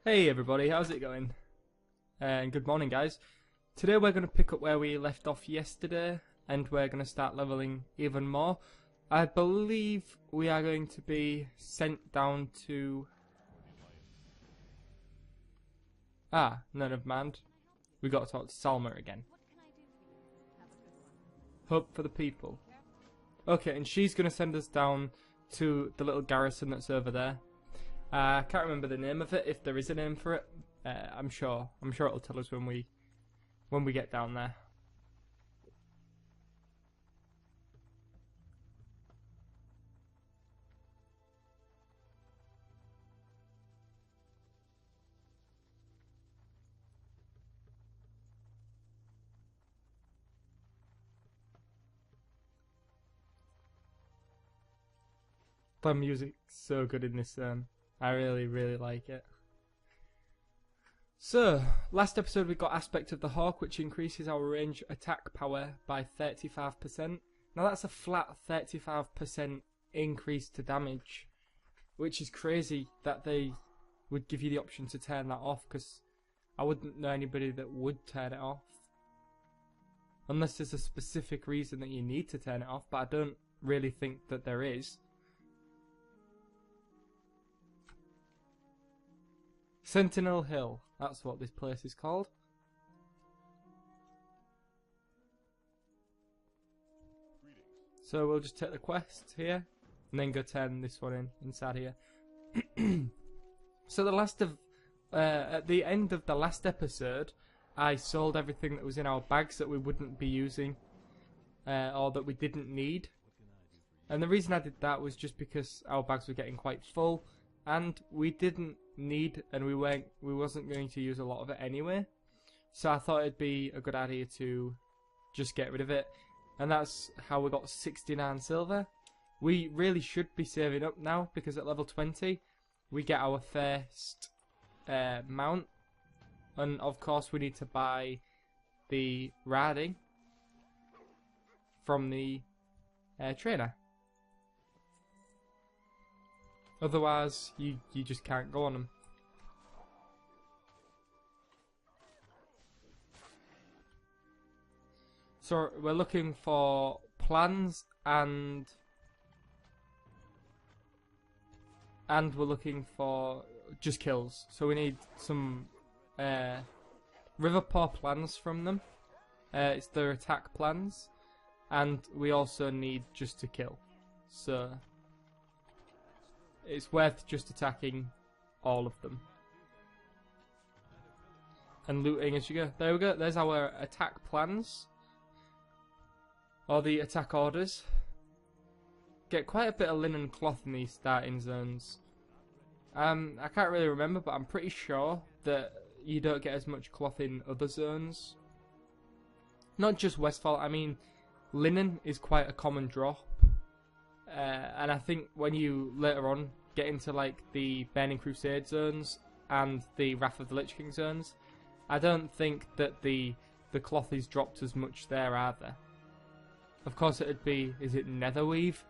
Hey everybody, how's it going? And good morning guys. Today we're going to pick up where we left off yesterday and we're going to start leveling even more. I believe we are going to be sent down to... never mind. We got to talk to Salma again. Hope for the people. Okay, and she's going to send us down to the little garrison that's over there. I can't remember the name of it, if there is a name for it. I'm sure it'll tell us when we get down there. The music's so good in this I really like it. So, last episode we got Aspect of the Hawk, which increases our range attack power by 35%. Now that's a flat 35% increase to damage, which is crazy that they would give you the option to turn that off, because I wouldn't know anybody that would turn it off. Unless there's a specific reason that you need to turn it off, but I don't really think that there is. Sentinel Hill, that's what this place is called. So we'll just take the quest here, and then go turn this one inside here. So at the end of the last episode, I sold everything that was in our bags that we wouldn't be using, or that we didn't need. And the reason I did that was just because our bags were getting quite full, and we didn't need, and we wasn't going to use a lot of it anyway, so I thought it'd be a good idea to just get rid of it. And that's how we got 69 silver. We really should be saving up now, because at level 20 we get our first mount, and of course we need to buy the riding from the trainer. Otherwise, you just can't go on them. So we're looking for plans and we're looking for just kills. So we need some river paw plans from them. It's their attack plans, and we also need just to kill. So it's worth just attacking all of them. And looting as you go. There we go, there's our attack plans. Or the attack orders. Get quite a bit of linen cloth in these starting zones. I can't really remember, but I'm pretty sure that you don't get as much cloth in other zones. Not just Westfall, I mean linen is quite a common drop. And I think when you later on get into like the Burning Crusade zones and the Wrath of the Lich King zones, I don't think that the cloth is dropped as much there either. Of course it'd be, is it Netherweave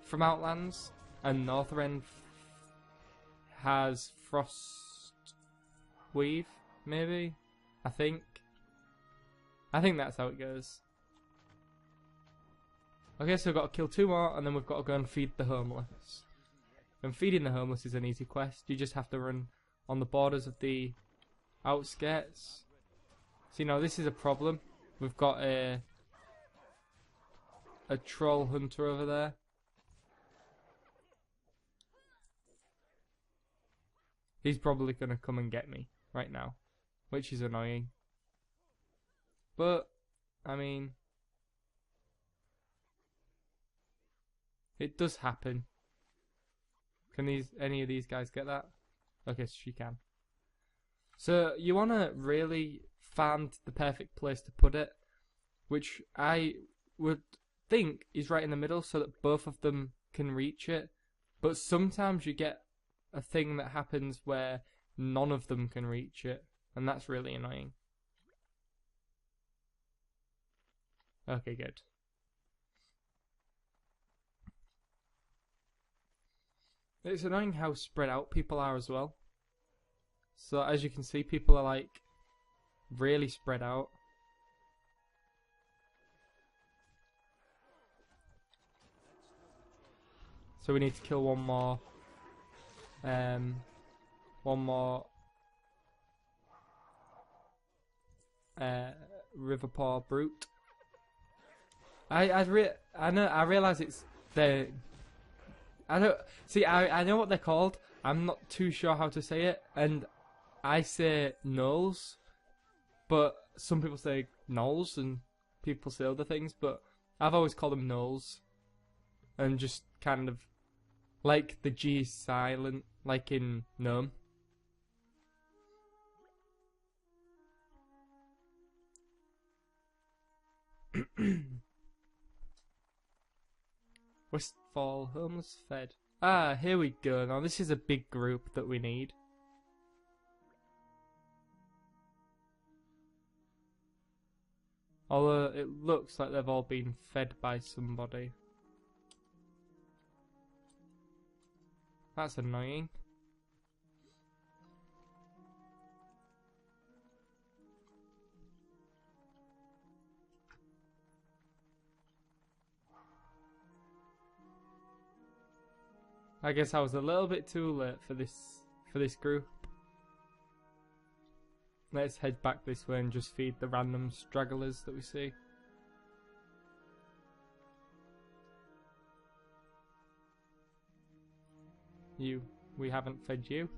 from Outlands? And Northrend has Frostweave, maybe? I think that's how it goes. Okay, so we've got to kill 2 more, and then we've got to go and feed the homeless. And feeding the homeless is an easy quest. You just have to run on the borders of the outskirts. So, you know, this is a problem. We've got a troll hunter over there. He's probably going to come and get me right now, which is annoying. But, I mean, it does happen. Can any of these guys get that? Okay, so she can. So you want to really find the perfect place to put it, which I would think is right in the middle so that both of them can reach it. But sometimes you get a thing that happens where none of them can reach it, and that's really annoying. Okay, good. It's annoying how spread out people are as well. So as you can see, people are like really spread out. So we need to kill one more Riverpaw brute. I realize it's the I know what they're called. I'm not too sure how to say it, and I say gnolls, but some people say gnolls and people say other things, but I've always called them gnolls, and just kind of like the G is silent, like in gnome. Westfall, homeless fed. Ah, here we go. Now this is a big group that we need. Although it looks like they've all been fed by somebody. That's annoying. I guess I was a little bit too late for this group. Let's head back this way and just feed the random stragglers that we see. We haven't fed you.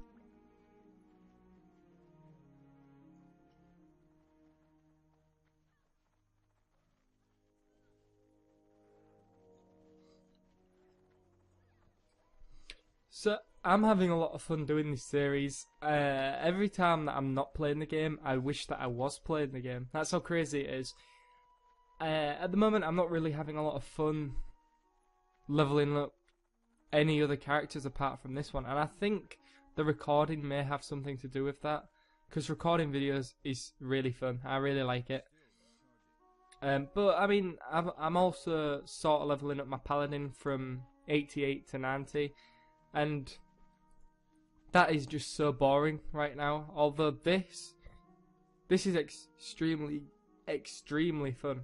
So I'm having a lot of fun doing this series. Every time that I'm not playing the game, I wish that I was playing the game. That's how crazy it is. At the moment, I'm not really having a lot of fun leveling up any other characters apart from this one, and I think the recording may have something to do with that, because recording videos is really fun. I really like it. But I mean, I'm also sort of leveling up my paladin from 88 to 90. And that is just so boring right now. Although this is extremely fun.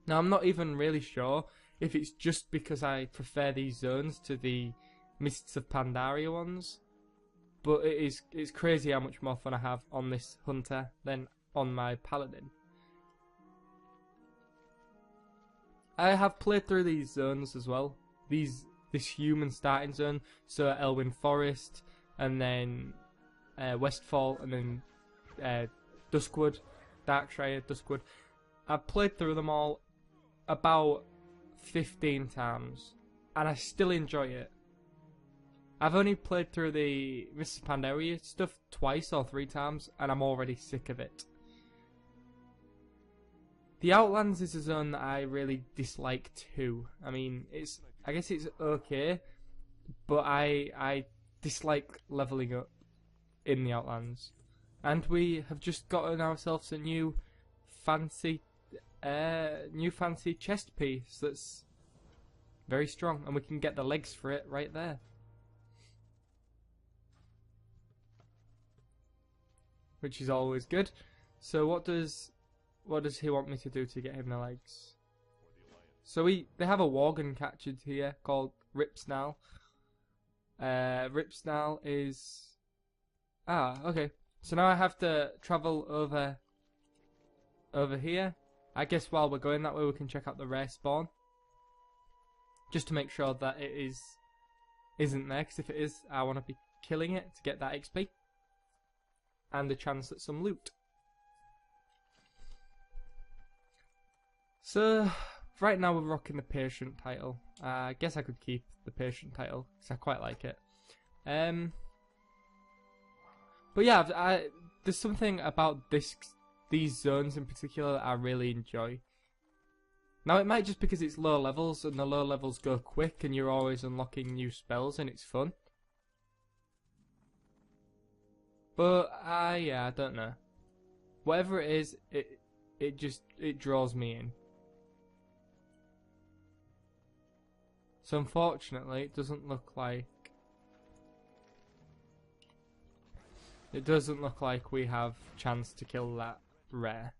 Now I'm not even really sure if it's just because I prefer these zones to the Mists of Pandaria ones, but it's crazy how much more fun I have on this hunter than on my paladin. I have played through these zones as well. This human starting zone, so Elwyn Forest, and then Westfall, and then Duskwood, Darkshire, Duskwood. I've played through them all about 15 times, and I still enjoy it. I've only played through the Mists of Pandaria stuff twice or 3 times, and I'm already sick of it. The Outlands is a zone that I really dislike too. I mean, I guess it's okay, but I dislike leveling up in the Outlands. And we have just gotten ourselves a new fancy chest piece that's very strong, and we can get the legs for it right there. Which is always good. So what does he want me to do to get him the legs? So they have a worgen captured here called Ripsnarl. Ripsnarl is... okay. So now I have to travel over here. I guess while we're going that way we can check out the rare spawn. Just to make sure that it isn't there, because if it is, I want to be killing it to get that XP. And the chance at some loot. So... right now we're rocking the patient title. I guess I could keep the patient title because I quite like it. But yeah, there's something about these zones in particular that I really enjoy. Now it might just because it's low levels and the low levels go quick and you're always unlocking new spells and it's fun. But yeah, I don't know. Whatever it is, it draws me in. So unfortunately, it doesn't look like it doesn't look like we have chance to kill that rare.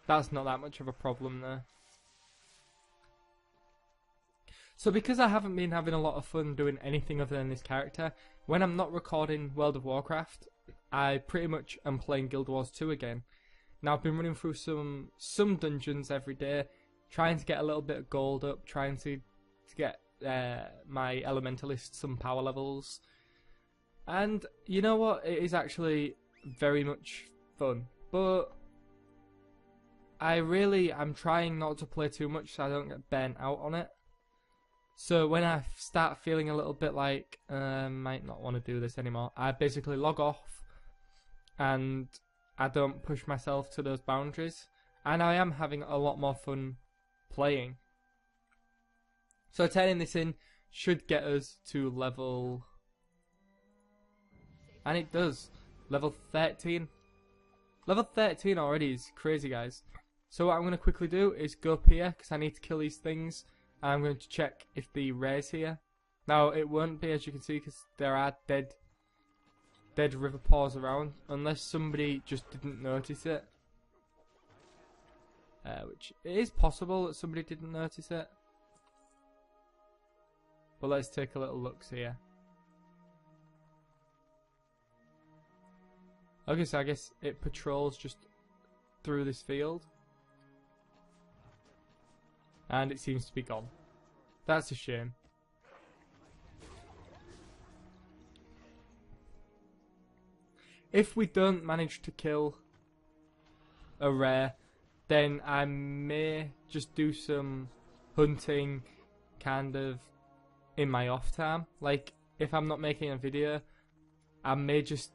That's not that much of a problem there. So because I haven't been having a lot of fun doing anything other than this character, when I'm not recording World of Warcraft, I pretty much am playing Guild Wars 2 again. Now I've been running through some dungeons every day, trying to get a little bit of gold up, trying to get my Elementalist some power levels. And you know what, it is actually very much fun. But I'm trying not to play too much so I don't get burnt out on it. So when I start feeling a little bit like might not want to do this anymore, I basically log off and I don't push myself to those boundaries. And I am having a lot more fun playing. So turning this in should get us to level... And it does. Level 13. Level 13 already is crazy, guys. So what I'm going to quickly do is go up here because I need to kill these things. I'm going to check if the rare's here. Now it won't be, as you can see, because there are dead river paws around, unless somebody just didn't notice it. Which it is possible that somebody didn't notice it. But let's take a little look here. Okay, so I guess it patrols just through this field. And it seems to be gone. That's a shame. If we don't manage to kill a rare, then I may just do some hunting kind of in my off time. Like, if I'm not making a video, I may just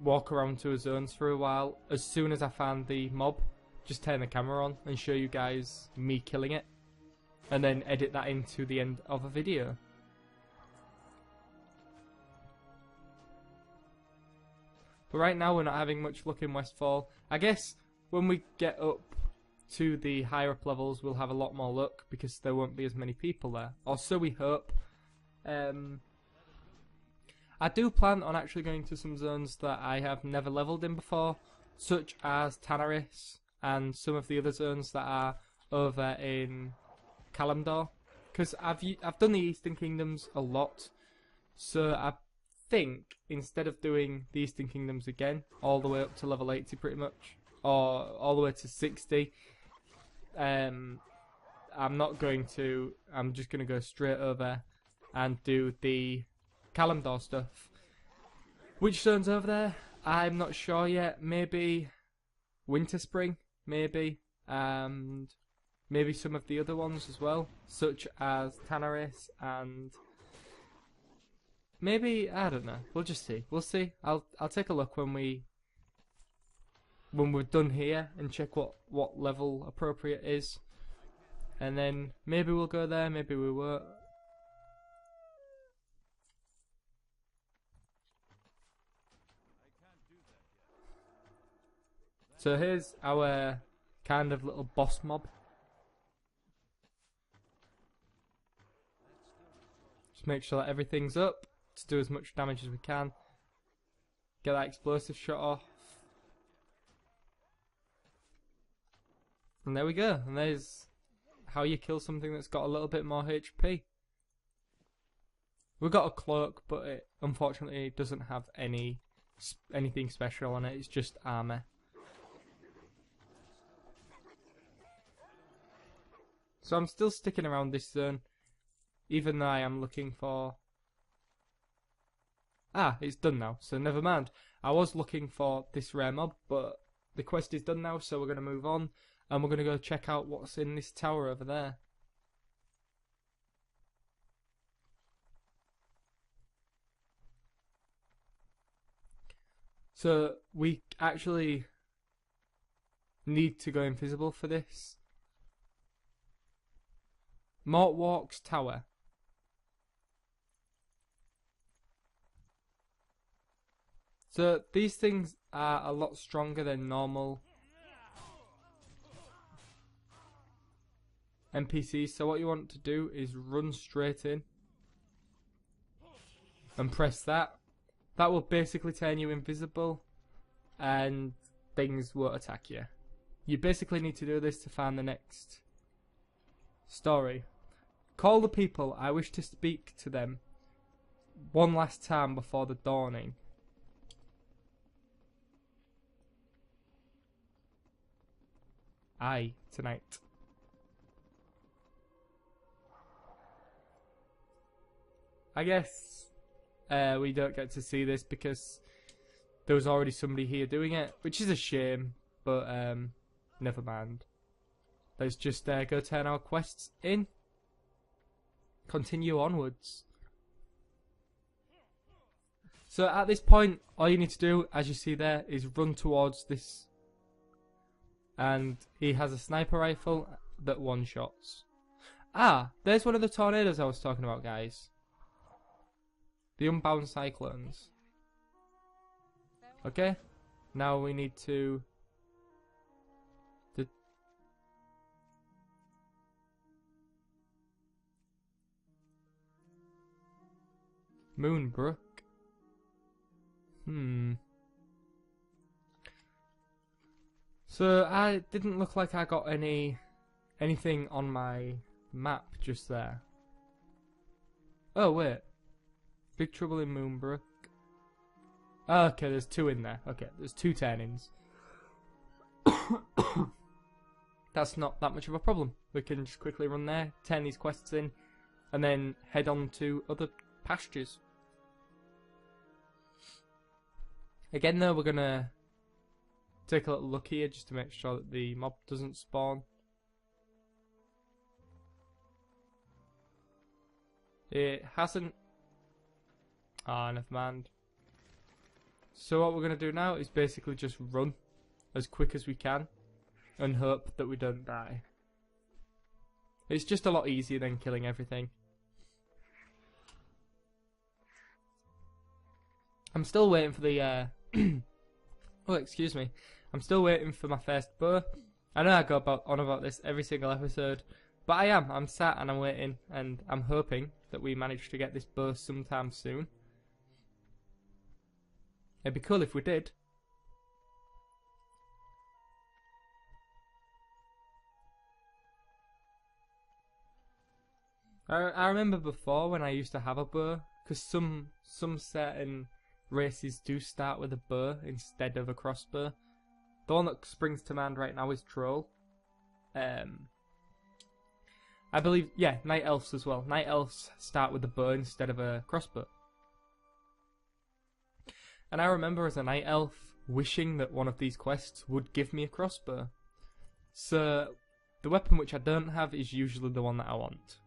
walk around to zones for a while. As soon as I find the mob, just turn the camera on and show you guys me killing it. And then edit that into the end of a video. But right now we're not having much luck in Westfall. I guess when we get up to the higher up levels we'll have a lot more luck because there won't be as many people there. Or so we hope. I do plan on actually going to some zones that I have never leveled in before, such as Tanaris and some of the other zones that are over in Kalimdor, because I've done the Eastern Kingdoms a lot, so I think instead of doing the Eastern Kingdoms again all the way up to level 80 pretty much, or all the way to 60, I'm not going to. I'm just going to go straight over and do the Kalimdor stuff. Which zone's over there? I'm not sure yet. Maybe Winter Spring, maybe, and maybe some of the other ones as well, such as Tanaris and maybe, I don't know. We'll just see. We'll see. I'll take a look when we're done here and check what level appropriate is, and then maybe we'll go there. Maybe we won't. So here's our kind of little boss mob. Just make sure that everything's up to do as much damage as we can. Get that explosive shot off. And there we go. And there's how you kill something that's got a little bit more HP. We've got a cloak, but it unfortunately doesn't have anything special on it. It's just armor. So I'm still sticking around this zone, even though I am looking for... Ah, it's done now, so never mind. I was looking for this rare mob, but the quest is done now, so we're going to move on, and we're going to go check out what's in this tower over there. So we actually need to go invisible for this. Mortwalk's Tower. So these things are a lot stronger than normal NPCs. So what you want to do is run straight in. and press that. That will basically turn you invisible and things won't attack you. You basically need to do this to find the next story. Call the people. I wish to speak to them one last time before the dawning. Aye, tonight. I guess we don't get to see this because there was already somebody here doing it, which is a shame, but never mind. Let's just go turn our quests in. Continue onwards. So at this point, all you need to do, as you see there, is run towards this. And he has a sniper rifle that one-shots. Ah, there's one of the tornadoes I was talking about, guys. The unbound cyclones. Okay, now we need to... Moonbrook. So I didn't look like I got anything on my map just there. Oh wait, Big Trouble in Moonbrook. Oh, okay, there's two in there. Okay, there's two turn-ins. That's not that much of a problem. We can just quickly run there, turn these quests in, and then head on to other pastures. Again though, we're gonna take a little look here just to make sure that the mob doesn't spawn. It hasn't. Ah, never mind. So what we're gonna do now is basically just run as quick as we can and hope that we don't die. It's just a lot easier than killing everything. I'm still waiting for the oh, excuse me. I'm still waiting for my first bow. I know I go on about this every single episode, but I'm sat and I'm waiting, and I'm hoping that we manage to get this bow sometime soon. It'd be cool if we did. I remember before when I used to have a bow, because some certain races do start with a bow instead of a crossbow. The one that springs to mind right now is Troll. I believe, yeah, Night Elves as well. Night Elves start with a bow instead of a crossbow. And I remember as a Night Elf wishing that one of these quests would give me a crossbow. So the weapon which I don't have is usually the one that I want.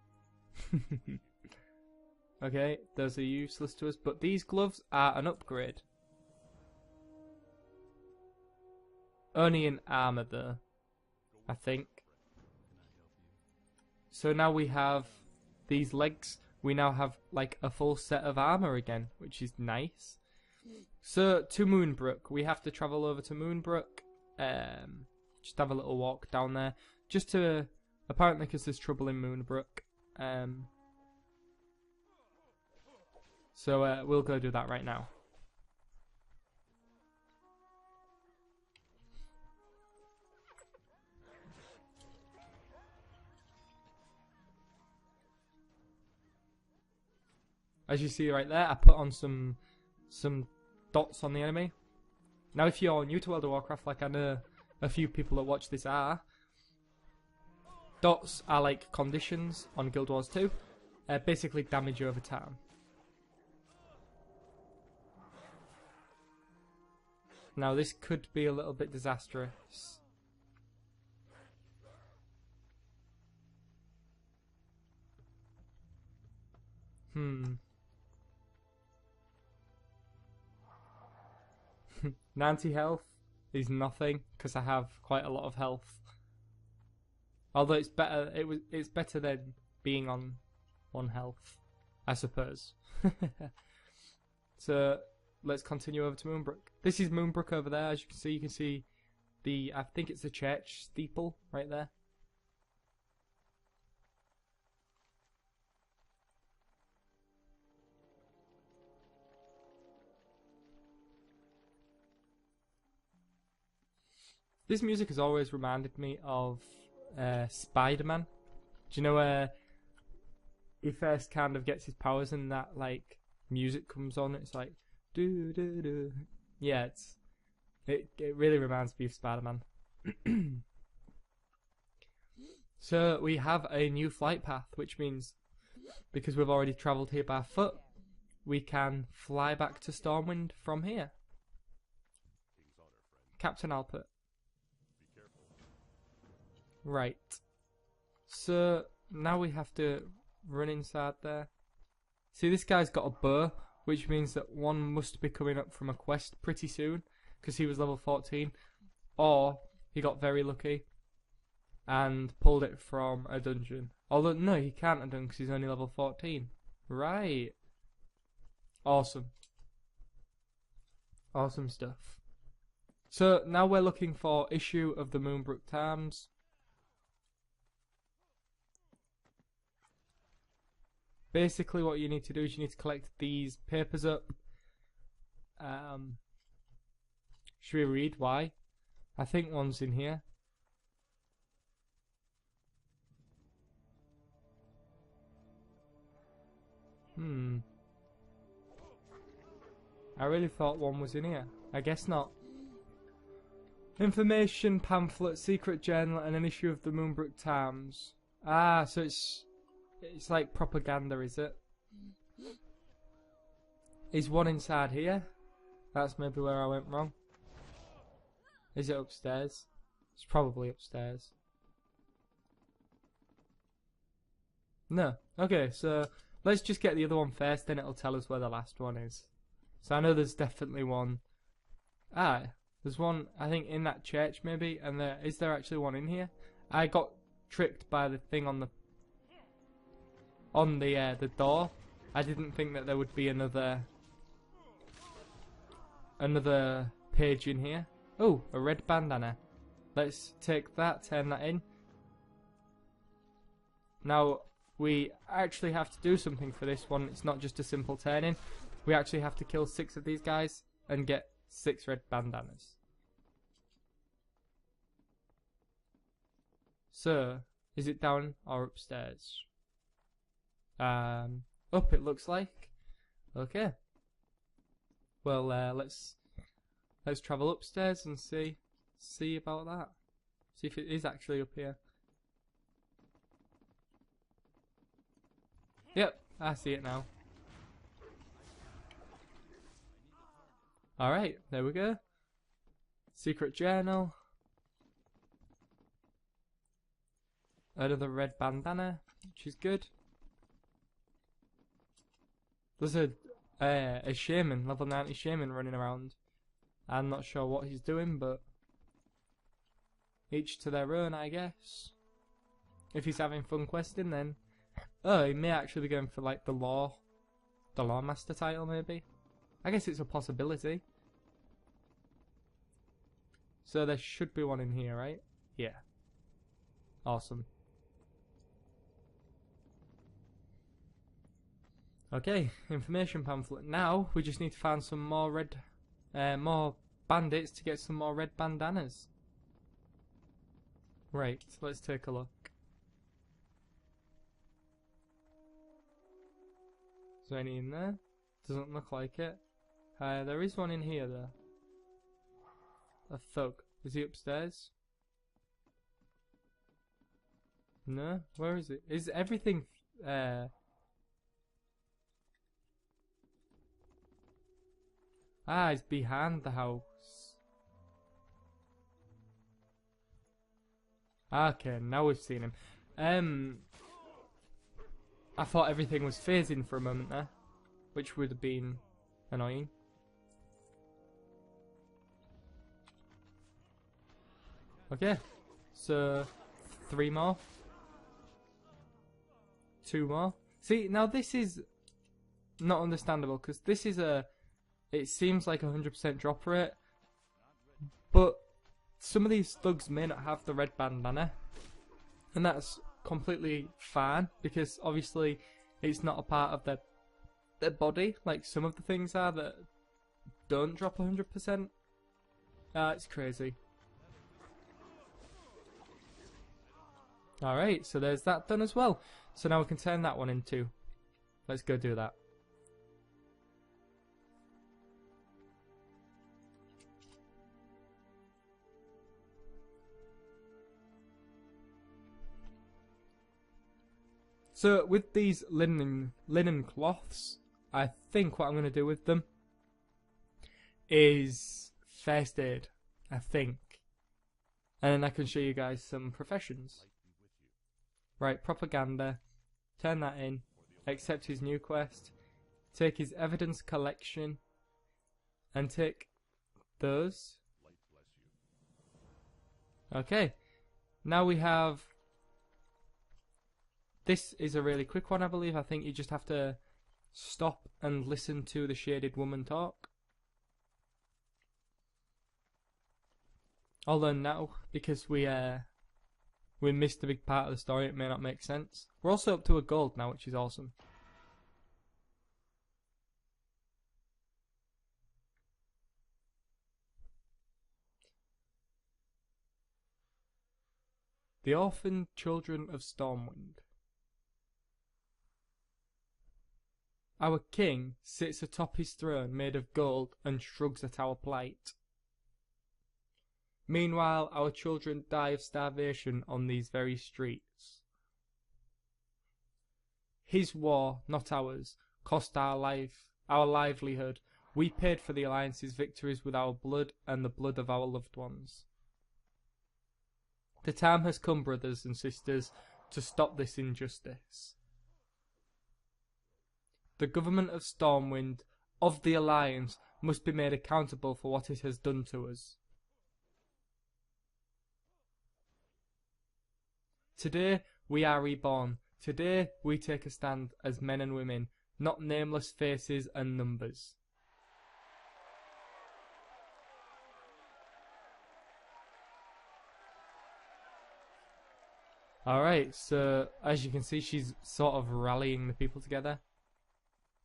Okay, those are useless to us, but these gloves are an upgrade. Only in armor though, I think. So now we have these legs, we now have like a full set of armor again, which is nice. So to Moonbrook, we have to travel over to Moonbrook, just have a little walk down there, just to, apparently because there's trouble in Moonbrook. So we'll go do that right now. As you see right there, I put on some dots on the enemy. Now if you're new to World of Warcraft, like I know a few people that watch this are, dots are like conditions on Guild Wars 2, basically damage over time. Now this could be a little bit disastrous. Nanti health is nothing because I have quite a lot of health. Although it's better, it's better than being on 1 health, I suppose. So let's continue over to Moonbrook. This is Moonbrook over there. As you can see the, I think it's the church steeple right there. This music has always reminded me of Spider-Man. Do you know where he first kind of gets his powers and that like music comes on? It's like do do do. Yeah, it really reminds me of Spider-Man. So we have a new flight path, which means because we've already travelled here by foot, we can fly back to Stormwind from here. Captain Alpert. Right. So now we have to run inside there. See, this guy's got a bow, which means that one must be coming up from a quest pretty soon, because he was level 14, or he got very lucky and pulled it from a dungeon. Although, no, he can't have done because he's only level 14. Right. Awesome. Awesome stuff. So, now we're looking for issue of the Moonbrook Times. Basically what you need to do is you need to collect these papers up. Should we read why? I think one's in here. I really thought one was in here. I guess not. Information pamphlet, secret journal, and an issue of the Moonbrook Times. Ah, so it's like propaganda, is it? Is one inside here? That's maybe where I went wrong. Is it upstairs? It's probably upstairs. No. Okay, so let's just get the other one first, then it'll tell us where the last one is. So I know there's definitely one. Ah, there's one, I think, in that church maybe, and is there actually one in here? I got tricked by the thing on the door. I didn't think that there would be another page in here. Oh, a red bandana. Let's take that, turn that in. Now, we actually have to do something for this one. It's not just a simple turn-in. We actually have to kill 6 of these guys and get 6 red bandanas. So, is it down or upstairs? Up it looks like. Okay. Well, let's travel upstairs and see about that. See if it is actually up here. Yep, I see it now. Alright, there we go. Secret journal. Another red bandana, which is good. There's a shaman, level 90 shaman running around. I'm not sure what he's doing, but each to their own, I guess. If he's having fun questing, then he may actually be going for like the law master title, maybe. I guess it's a possibility. So there should be one in here, right? Yeah. Awesome. Okay, information pamphlet. Now we just need to find some more more bandits to get some more red bandanas. Right, let's take a look. Is there any in there? Doesn't look like it. There is one in here though. A thug. Is he upstairs? No? Where is it? Is everything he's behind the house. Okay, now we've seen him. I thought everything was phasing for a moment there, which would have been annoying. Okay, so 3 more. 2 more. See, now this is not understandable, because this is it seems like 100% drop rate, but some of these thugs may not have the red bandana, and that's completely fine, because obviously it's not a part of their body, like some of the things are that don't drop 100%. It's crazy. Alright, so there's that done as well. So now we can turn that one into. Let's go do that. So with these linen cloths, I think what I'm going to do with them is first aid, I think. And then I can show you guys some professions. Right, propaganda, turn that in, accept his new quest, take his evidence collection, and take those. Okay, now we have, this is a really quick one I believe. I think you just have to stop and listen to the shaded woman talk. Although now, because we missed a big part of the story, it may not make sense. We're also up to a gold now, which is awesome. The orphaned children of Stormwind. Our king sits atop his throne made of gold and shrugs at our plight. Meanwhile, our children die of starvation on these very streets. His war, not ours, cost our livelihood. We paid for the Alliance's victories with our blood and the blood of our loved ones. The time has come, brothers and sisters, to stop this injustice. The government of Stormwind, of the Alliance, must be made accountable for what it has done to us. Today we are reborn. Today we take a stand as men and women, not nameless faces and numbers. Alright, so as you can see, she's sort of rallying the people together.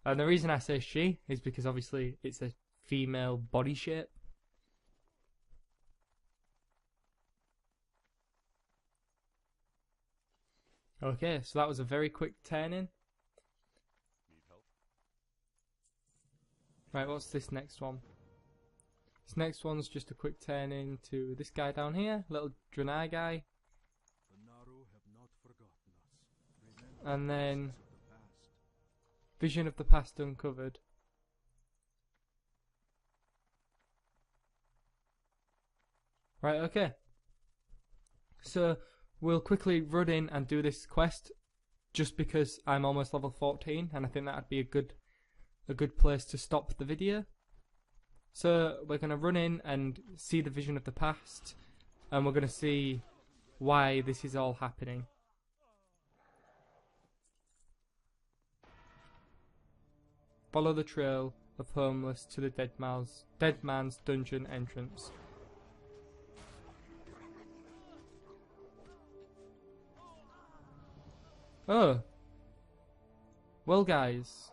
And the reason I say she is because obviously it's a female body shape. Okay, so that was a very quick turn-in. Right, what's this next one? This next one's just a quick turn-in to this guy down here, little Draenei guy. And then Vision of the Past uncovered. Right, okay. So we'll quickly run in and do this quest just because I'm almost level 14 and I think that'd be a good place to stop the video. So we're going to run in and see the Vision of the Past, and we're going to see why this is all happening. Follow the trail of homeless to the dead man's dungeon entrance. Oh. Well guys,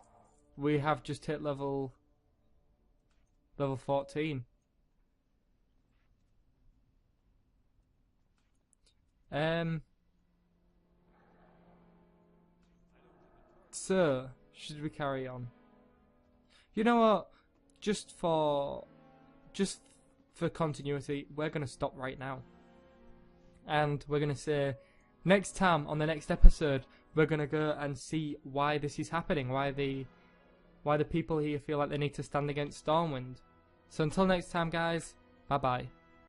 we have just hit level 14. So, should we carry on? You know what? Just for continuity, we're going to stop right now. And we're going to say, next time, on the next episode, we're going to go and see why this is happening. Why the people here feel like they need to stand against Stormwind. So until next time, guys, bye-bye.